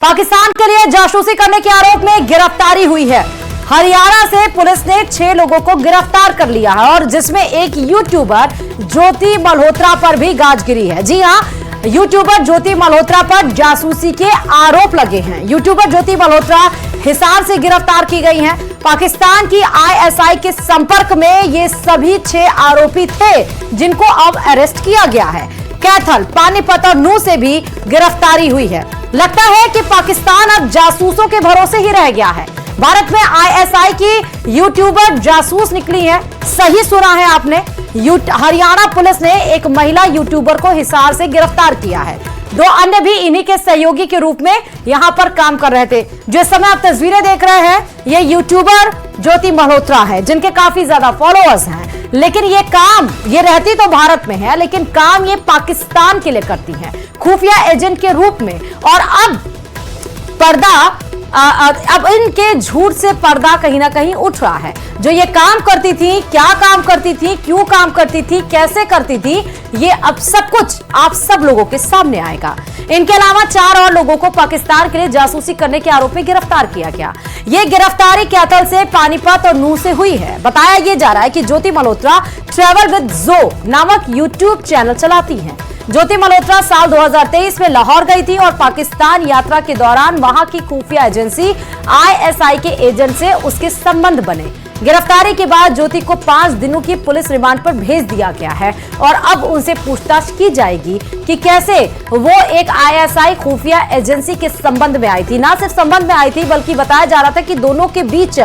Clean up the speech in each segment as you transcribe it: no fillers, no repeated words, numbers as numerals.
पाकिस्तान के लिए जासूसी करने के आरोप में गिरफ्तारी हुई है। हरियाणा से पुलिस ने 6 लोगों को गिरफ्तार कर लिया है और जिसमें एक यूट्यूबर ज्योति मल्होत्रा पर भी गाज गिरी है। जी हां, यूट्यूबर ज्योति मल्होत्रा पर जासूसी के आरोप लगे हैं। यूट्यूबर ज्योति मल्होत्रा हिसार से गिरफ्तार की गई हैं। पाकिस्तान की आईएसआई के संपर्क में ये सभी 6 आरोपी थे जिनको अब अरेस्ट किया गया है। कैथल, पानीपत और नूह से भी गिरफ्तारी हुई है। लगता है कि पाकिस्तान अब जासूसों के भरोसे ही रह गया है। भारत में आईएसआई की यूट्यूबर जासूस निकली है। सही सुना है आपने। हरियाणा पुलिस ने एक महिला यूट्यूबर को हिसार से गिरफ्तार किया है। 2 अन्य भी इन्हीं के सहयोगी के रूप में यहां पर काम कर रहे थे। जिस समय आप तस्वीरें देख रहे हैं, ये यूट्यूबर ज्योति मल्होत्रा है जिनके काफी ज्यादा फॉलोअर्स हैं। लेकिन ये रहती तो भारत में है, लेकिन काम ये पाकिस्तान के लिए करती है, खुफिया एजेंट के रूप में। और अब इनके झूठ से पर्दा कहीं ना कहीं उठ रहा है। जो ये काम करती थी, क्या काम करती थी, क्यों काम करती थी, कैसे करती थी, ये अब सब कुछ आप सब लोगों के सामने आएगा। इनके अलावा 4 और लोगों को पाकिस्तान के लिए जासूसी करने के आरोप में गिरफ्तार किया गया। ये गिरफ्तारी कैथल से, पानीपत और नूह से हुई है। बताया ये जा रहा है कि ज्योति मल्होत्रा ट्रैवल विद जो नामक यूट्यूब चैनल चलाती हैं। ज्योति मल्होत्रा साल 2023 में लाहौर गई थी और पाकिस्तान यात्रा के दौरान वहां की खुफिया एजेंसी आईएसआई के एजेंट से उसके संबंध बने। गिरफ्तारी के बाद ज्योति को 5 दिनों की पुलिस रिमांड पर भेज दिया गया है और अब उनसे पूछताछ की जाएगी कि कैसे वो एक आईएसआई खुफिया एजेंसी के संबंध में आई थी। ना सिर्फ संबंध में आई थी, बल्कि बताया जा रहा था कि दोनों के बीच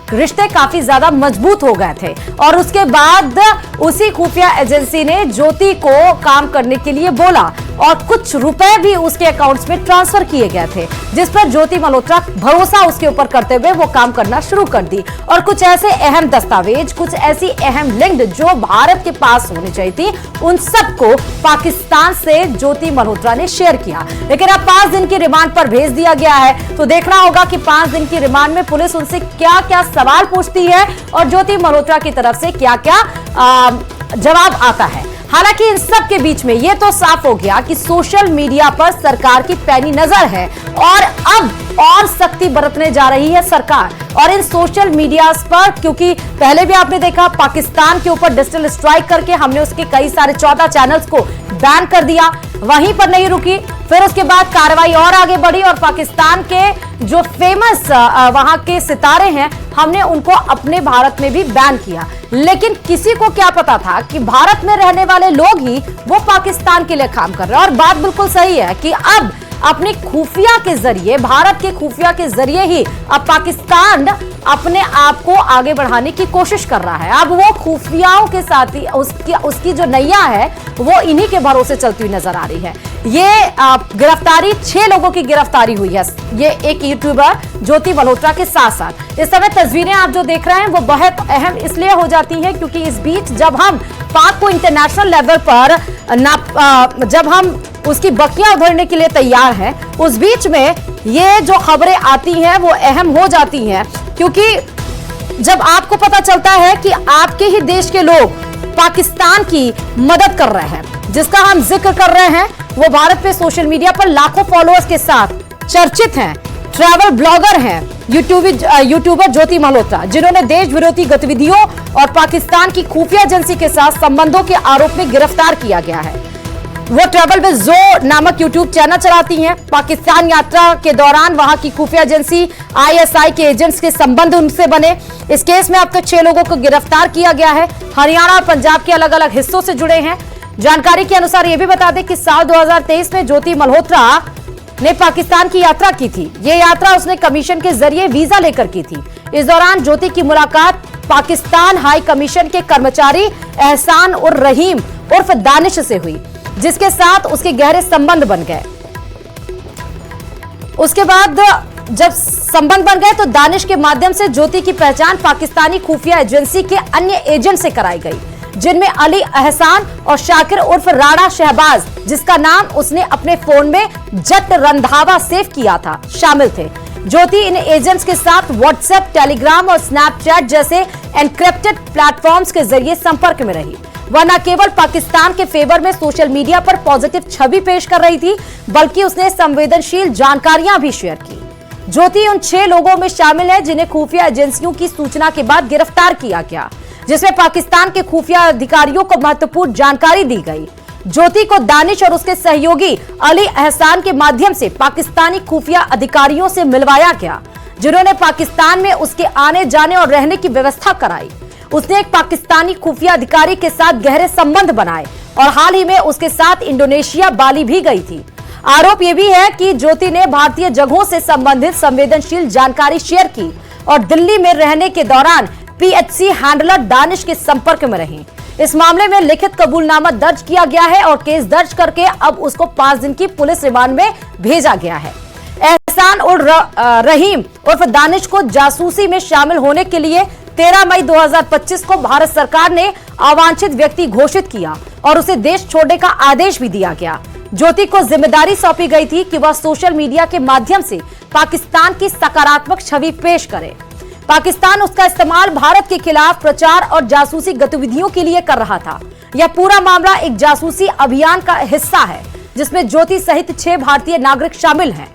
रिश्ते काफी ज्यादा मजबूत हो गए थे और उसके बाद उसी खुफिया एजेंसी ने ज्योति को काम करने के लिए बोला और कुछ रुपए भी उसके अकाउंट्स में ट्रांसफर किए गए थे, जिस पर ज्योति मल्होत्रा भरोसा उसके ऊपर करते हुए वो काम करना शुरू कर दी। और कुछ ऐसे अहम दस्तावेज, कुछ ऐसी अहम लिंक जो भारत के पास होनी चाहिए थी, उन सबको पाकिस्तान से ज्योति मल्होत्रा ने शेयर किया। लेकिन अब 5 दिन की रिमांड पर भेज दिया गया है, तो देखना होगा कि 5 दिन की रिमांड में पुलिस उनसे क्या क्या सवाल पूछती है और ज्योति मल्होत्रा की तरफ से क्या क्या जवाब आता है। हालांकि इन सब के बीच में यह तो साफ हो गया कि सोशल मीडिया पर सरकार की पैनी नजर है और अब और सख्ती बरतने जा रही है सरकार और इन सोशल मीडिया पर, क्योंकि पहले भी आपने देखा पाकिस्तान के ऊपर डिजिटल स्ट्राइक करके हमने उसके कई सारे 14 चैनल्स को बैन कर दिया। वहीं पर नहीं रुकी, फिर उसके बाद कार्रवाई और आगे बढ़ी और पाकिस्तान के जो फेमस वहां के सितारे हैं, हमने उनको अपने भारत में भी बैन किया। लेकिन किसी को क्या पता था कि भारत में रहने वाले लोग ही वो पाकिस्तान के लिए काम कर रहे हैं। और बात बिल्कुल सही है कि अब अपनी खुफिया के जरिए, भारत के खुफिया के जरिए ही अब पाकिस्तान अपने आप को आगे बढ़ाने की कोशिश कर रहा है। अब वो खुफियाओं के साथ ही उसकी जो नैया है वो इन्हीं के भरोसे चलती हुई नजर आ रही है। ये गिरफ्तारी 6 लोगों की गिरफ्तारी हुई है, ये एक यूट्यूबर ज्योति मल्होत्रा के साथ साथ। इस समय तस्वीरें आप जो देख रहे हैं वो बहुत अहम इसलिए हो जाती हैं क्योंकि इस बीच जब हम पाक को इंटरनेशनल लेवल पर जब हम उसकी बखियां उधेड़ने के लिए तैयार हैं, उस बीच में ये जो खबरें आती हैं वो अहम हो जाती हैं, क्योंकि जब आपको पता चलता है कि आपके ही देश के लोग पाकिस्तान की मदद कर रहे हैं, जिसका हम जिक्र कर रहे हैं, वो भारत पे सोशल मीडिया पर लाखों फॉलोअर्स के साथ चर्चित हैं, ट्रैवल ब्लॉगर हैं यूट्यूबर ज्योति मल्होत्रा, जिन्होंने देश विरोधी गतिविधियों और पाकिस्तान की खुफिया एजेंसी के साथ संबंधों के आरोप में गिरफ्तार किया गया है। वो ट्रैवल विद जो नामक यूट्यूब चैनल चलाती हैं। पाकिस्तान यात्रा के दौरान वहां की खुफिया एजेंसी आईएसआई के एजेंट्स के संबंध उनसे बने। इस केस में अब तक 6 लोगों को गिरफ्तार किया गया है। हरियाणा और पंजाब के अलग अलग हिस्सों से जुड़े हैं। जानकारी के अनुसार यह भी बता दें कि साल 2023 में ज्योति मल्होत्रा ने पाकिस्तान की यात्रा की थी। ये यात्रा उसने कमीशन के जरिए वीजा लेकर की थी। इस दौरान ज्योति की मुलाकात पाकिस्तान हाई कमीशन के कर्मचारी एहसान उर रहीम उर्फ दानिश से हुई, जिसके साथ उसके गहरे संबंध बन गए। उसके बाद जब संबंध बन गए तो दानिश के माध्यम से ज्योति की पहचान पाकिस्तानी खुफिया एजेंसी के अन्य एजेंट से कराई गई, जिनमें अली एहसान और शाकिर उर्फ राणा शहबाज, जिसका नाम उसने अपने फोन में जट रंधावा सेव किया था, शामिल थे। ज्योति इन एजेंट्स के साथ व्हाट्सएप, टेलीग्राम और स्नैपचैट जैसे एनक्रिप्टेड प्लेटफॉर्म्स के जरिए संपर्क में रही। वह न केवल पाकिस्तान के फेवर में सोशल मीडिया पर पॉजिटिव छवि पेश कर रही थी, बल्कि उसने संवेदनशील जानकारियां भी शेयर की। ज्योति उन 6 लोगों में शामिल है जिन्हें खुफिया एजेंसियों की सूचना के बाद गिरफ्तार किया गया, जिसमें पाकिस्तान के खुफिया अधिकारियों को महत्वपूर्ण जानकारी दी गई। ज्योति को दानिश और उसके सहयोगी अली एहसान के माध्यम से पाकिस्तानी खुफिया अधिकारियों से मिलवाया गया, जिन्होंने पाकिस्तान में उसके आने जाने और रहने की व्यवस्था कराई। उसने एक पाकिस्तानी खुफिया अधिकारी के साथ गहरे संबंध बनाए और हाल ही में उसके साथ इंडोनेशिया, बाली भी गई थी। आरोप यह भी है कि ज्योति ने भारतीय जगहों से संबंधित संवेदनशील जानकारी शेयर की और दिल्ली में रहने के दौरान पीएचसी हैंडलर दानिश के संपर्क में रही। इस मामले में लिखित कबूलनामा दर्ज किया गया है और केस दर्ज करके अब उसको 5 दिन की पुलिस रिमांड में भेजा गया है। एहसान उल रहीम उर्फ दानिश को जासूसी में शामिल होने के लिए 13 मई 2025 को भारत सरकार ने अवांछित व्यक्ति घोषित किया और उसे देश छोड़ने का आदेश भी दिया गया। ज्योति को जिम्मेदारी सौंपी गई थी कि वह सोशल मीडिया के माध्यम से पाकिस्तान की सकारात्मक छवि पेश करे। पाकिस्तान उसका इस्तेमाल भारत के खिलाफ प्रचार और जासूसी गतिविधियों के लिए कर रहा था। यह पूरा मामला एक जासूसी अभियान का हिस्सा है, जिसमें ज्योति सहित 6 भारतीय नागरिक शामिल हैं।